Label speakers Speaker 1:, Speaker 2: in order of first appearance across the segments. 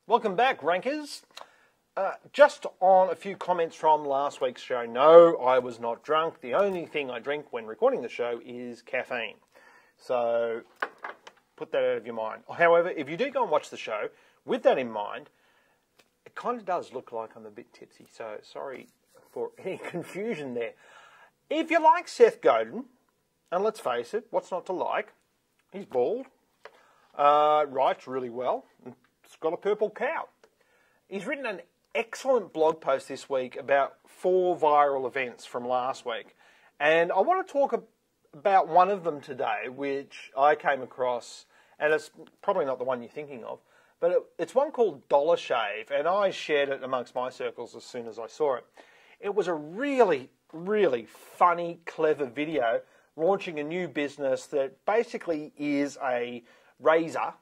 Speaker 1: Welcome back, Rankers. Just on a few comments from last week's show. No, I was not drunk. The only thing I drink when recording the show is caffeine. So put that out of your mind. However, if you do go and watch the show, with that in mind, it kind of does look like I'm a bit tipsy. So sorry for any confusion there. If you like Seth Godin, and let's face it, what's not to like? He's bald, writes really well, and he's got a purple cow. He's written an excellent blog post this week about 4 viral events from last week. And I want to talk about one of them today, which I came across, and it's probably not the one you're thinking of, but it's one called Dollar Shave, and I shared it amongst my circles as soon as I saw it. It was a really, really funny, clever video launching a new business that basically is a razor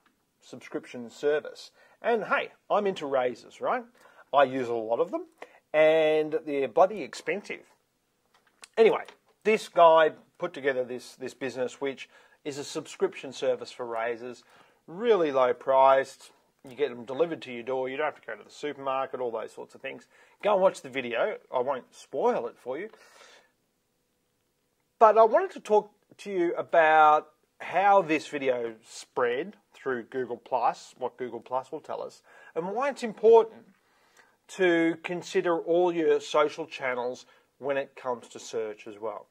Speaker 1: subscription service. And hey, I'm into razors, right? I use a lot of them, and they're bloody expensive. Anyway, this guy put together this business, which is a subscription service for razors, really low priced. You get them delivered to your door. You don't have to go to the supermarket, all those sorts of things. Go and watch the video. I won't spoil it for you. But I wanted to talk to you about how this video spread through Google+, what Google+ will tell us, and why it's important to consider all your social channels when it comes to search as well.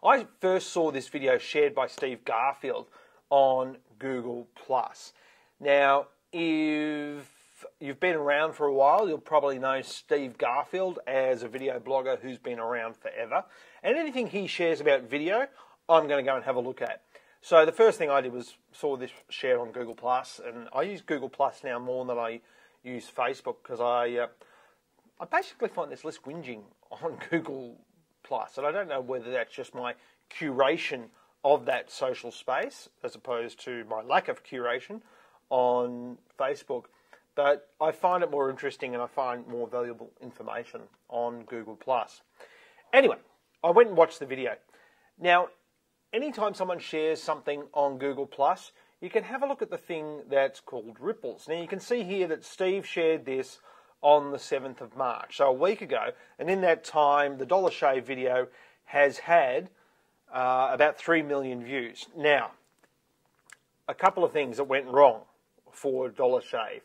Speaker 1: I first saw this video shared by Steve Garfield on Google+. Now, if you've been around for a while, you'll probably know Steve Garfield as a video blogger who's been around forever. And anything he shares about video, I'm going to go and have a look at. So the first thing I did was saw this shared on Google+, and I use Google+ now more than I use Facebook because I basically find there's less whinging on Google+, and I don't know whether that's just my curation of that social space as opposed to my lack of curation on Facebook. But I find it more interesting and I find more valuable information on Google+. Anyway, I went and watched the video. Now, anytime someone shares something on Google+, you can have a look at the thing that's called ripples. Now, you can see here that Steve shared this on the 7th of March, so a week ago, and in that time, the Dollar Shave video has had about 3 million views. Now, a couple of things that went wrong for Dollar Shave.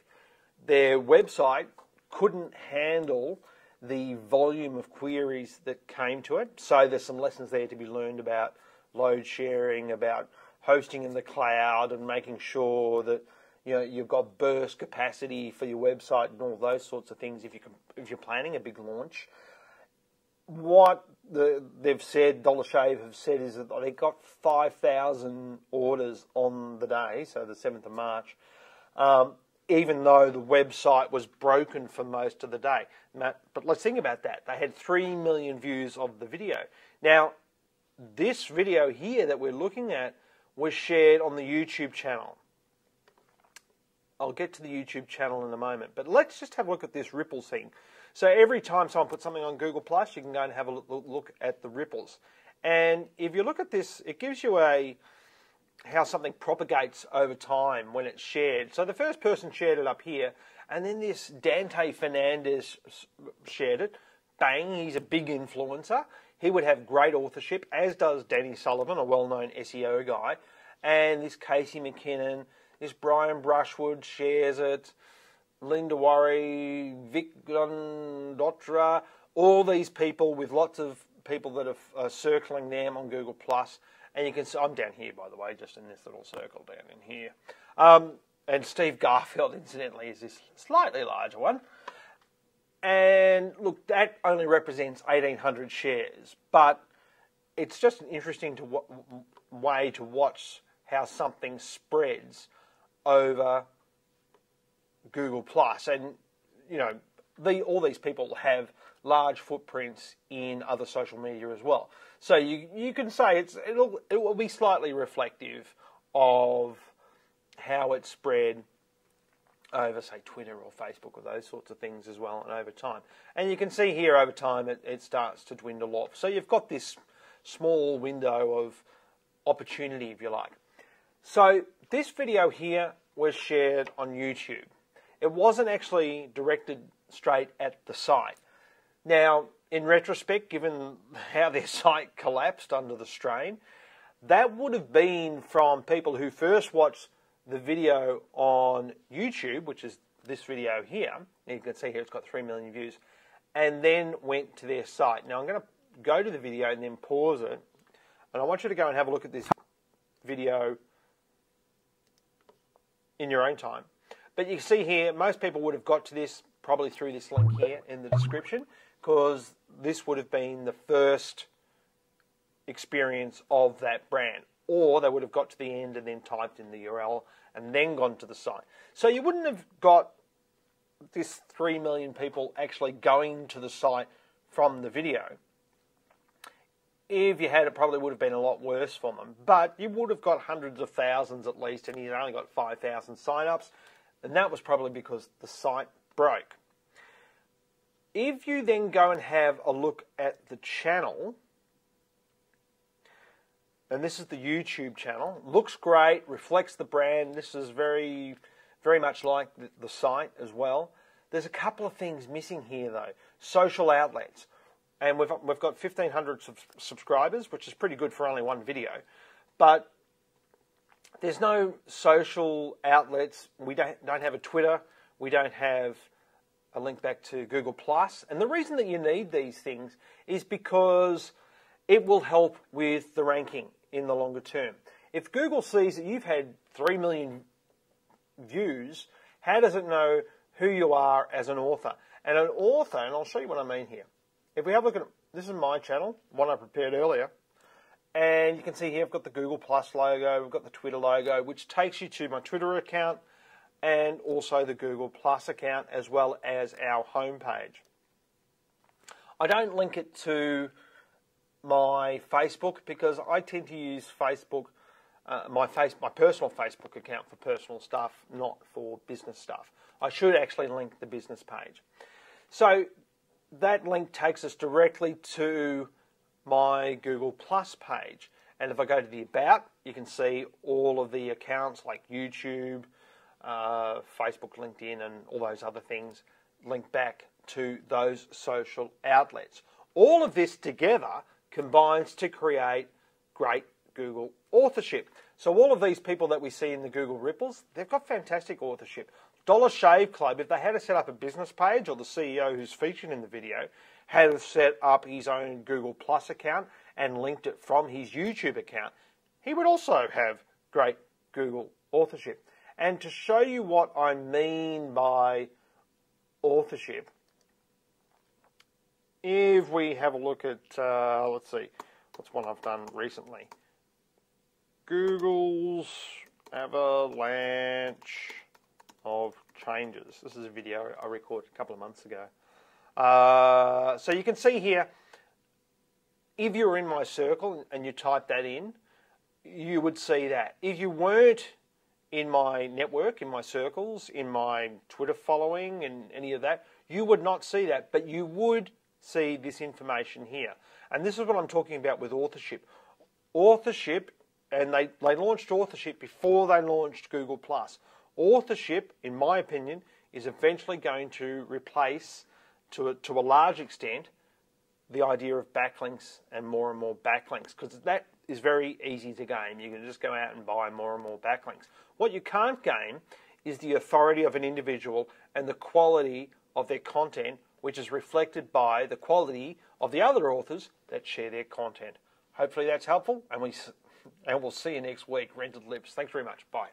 Speaker 1: Their website couldn't handle the volume of queries that came to it, so there's some lessons there to be learned about load sharing, about hosting in the cloud, and making sure that you've got burst capacity for your website and all those sorts of things if you're planning a big launch. What they've said, Dollar Shave have said, is that they got 5,000 orders on the day, so the 7th of March, even though the website was broken for most of the day. But let's think about that. They had 3 million views of the video. Now, this video here that we're looking at was shared on the YouTube channel. I'll get to the YouTube channel in a moment, but let's just have a look at this ripples thing. So every time someone puts something on Google+, you can go and have a look at the ripples. And if you look at this, it gives you how something propagates over time when it's shared. So the first person shared it up here, and then this Dante Fernandez shared it. Bang, he's a big influencer. He would have great authorship, as does Danny Sullivan, a well-known SEO guy. And this Casey McKinnon, this Brian Brushwood shares it. Linda Worry, Vic Dotra, all these people with lots of people that are circling them on Google+. And you can see, I'm down here, by the way, just in this little circle down in here. And Steve Garfield, incidentally, is this slightly larger one. And look, that only represents 1,800 shares, but it's just an interesting way to watch how something spreads over Google+. And, all these people have large footprints in other social media as well. So you can say it will be slightly reflective of how it spread over, say, Twitter or Facebook or those sorts of things as well, and over time. And you can see here over time it starts to dwindle off. So you've got this small window of opportunity, if you like. So this video here was shared on YouTube. It wasn't actually directed straight at the site. Now, in retrospect, given how their site collapsed under the strain, that would have been from people who first watched the video on YouTube, which is this video here. You can see here it's got 3 million views, and then went to their site. Now I'm going to go to the video and then pause it, and I want you to go and have a look at this video in your own time. But you can see here, most people would have got to this probably through this link here in the description, because this would have been the first experience of that brand. Or they would have got to the end and then typed in the URL and then gone to the site. So you wouldn't have got this 3 million people actually going to the site from the video. If you had, it probably would have been a lot worse for them. But you would have got hundreds of thousands at least, and you only got 5,000 sign-ups. And that was probably because the site broke. If you then go and have a look at the channel, and this is the YouTube channel, looks great, reflects the brand. This is very, very much like the site as well. There's a couple of things missing here though. Social outlets. And we've got 1,500 subscribers, which is pretty good for only one video. But there's no social outlets. We don't have a Twitter. We don't have a link back to Google+. And the reason that you need these things is because it will help with the ranking in the longer term. If Google sees that you've had 3 million views, how does it know who you are as an author? And an author, and I'll show you what I mean here. If we have a look at, this is my channel, one I prepared earlier, and you can see here I've got the Google+ logo, we've got the Twitter logo, which takes you to my Twitter account and also the Google+ account, as well as our homepage. I don't link it to my Facebook because I tend to use Facebook, my personal Facebook account for personal stuff, not for business stuff. I should actually link the business page. So that link takes us directly to my Google+ page. And if I go to the About, you can see all of the accounts like YouTube, Facebook, LinkedIn, and all those other things linked back to those social outlets. All of this together combines to create great Google authorship. So all of these people that we see in the Google Ripples, they've got fantastic authorship. Dollar Shave Club, if they had to set up a business page, or the CEO who's featured in the video had to set up his own Google+ account and linked it from his YouTube account, he would also have great Google authorship. And to show you what I mean by authorship, if we have a look at, let's see, what's one I've done recently? Google's avalanche of changes. This is a video I recorded a couple of months ago. So you can see here, if you were in my circle and you type that in, you would see that. If you weren't in my network, in my circles, in my Twitter following and any of that, you would not see that, but you would see this information here. And this is what I'm talking about with authorship. Authorship, and they launched authorship before they launched Google+. Authorship, in my opinion, is eventually going to replace, to a large extent, the idea of backlinks and more backlinks, because that is very easy to gain. You can just go out and buy more and more backlinks. What you can't gain is the authority of an individual and the quality of their content, which is reflected by the quality of the other authors that share their content. Hopefully that's helpful, and we'll see you next week. Rented Lips. Thanks very much. Bye.